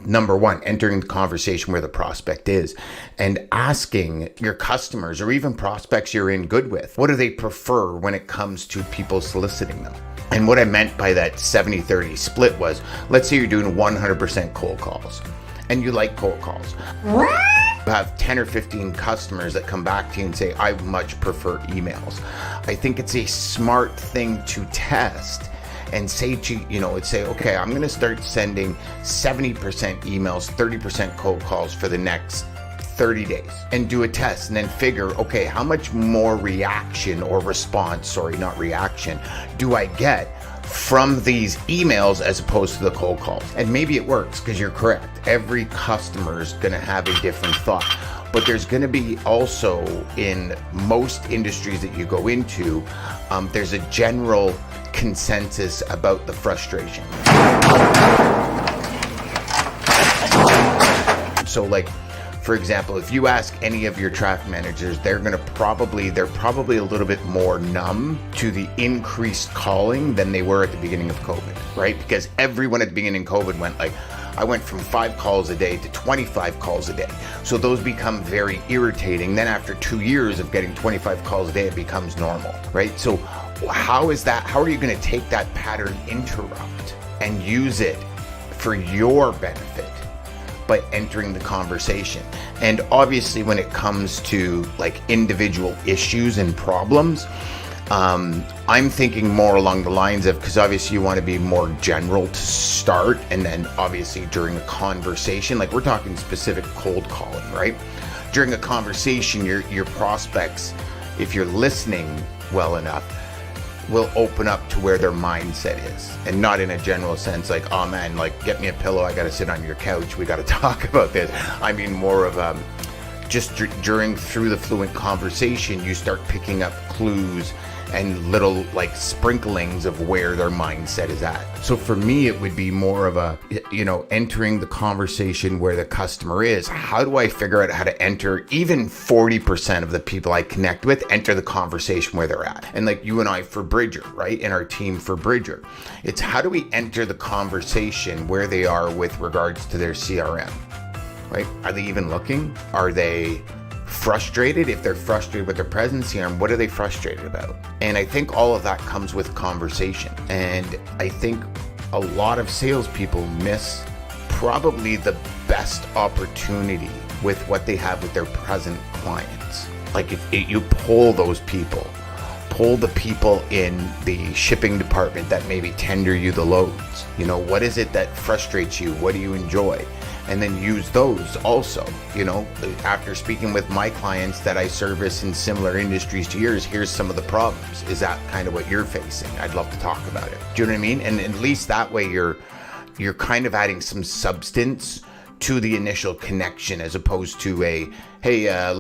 Number one, entering the conversation where the prospect is and asking your customers or even prospects you're in good with, what do they prefer when it comes to people soliciting them? And what I meant by that 70-30 split was, let's say you're doing 100% cold calls and you like cold calls. You have 10 or 15 customers that come back to you and say, I much prefer emails. I think it's a smart thing to test and say to, okay, I'm going to start sending 70% emails, 30% cold calls for the next 30 days and do a test and then figure, okay, how much more reaction or response, not reaction, do I get from these emails as opposed to the cold calls? And maybe it works because you're correct. Every customer is going to have a different thought. But there's going to be also, in most industries that you go into, there's a general consensus about the frustration. So like, for example, if you ask any of your traffic managers, they're probably a little bit more numb to the increased calling than they were at the beginning of COVID, right? Because everyone at the beginning of COVID went like, I went from 5 calls a day to 25 calls a day. So those become very irritating. Then after 2 years of getting 25 calls a day, it becomes normal, right? So how are you going to take that pattern interrupt and use it for your benefit by entering the conversation? And obviously when it comes to like individual issues and problems, I'm thinking more along the lines of, because obviously you want to be more general to start, and then obviously during a conversation, like we're talking specific cold calling, right? During a conversation, your prospects, if you're listening well enough, will open up to where their mindset is, and not in a general sense like, oh man, like get me a pillow, I gotta sit on your couch, we gotta talk about this. I mean more of just through the fluent conversation, you start picking up clues and little like sprinklings of where their mindset is at. So for me, it would be more of a, entering the conversation where the customer is. How do I figure out how to enter even 40% of the people I connect with, enter the conversation where they're at? And like you and I for Bridger, right? In our team for Bridger, it's how do we enter the conversation where they are with regards to their CRM, right? Are they even looking? Are they frustrated? If they're frustrated with their present CRM, what are they frustrated about? And I think all of that comes with conversation. And I think a lot of salespeople miss probably the best opportunity with what they have with their present clients. Like if you pull those people, pull the people in the shipping department that maybe tender you the loads. What is it that frustrates you? What do you enjoy? And then use those also, after speaking with my clients that I service in similar industries to yours, here's some of the problems. Is that kind of what you're facing? I'd love to talk about it. Do you know what I mean? And at least that way you're kind of adding some substance to the initial connection as opposed to a, hey,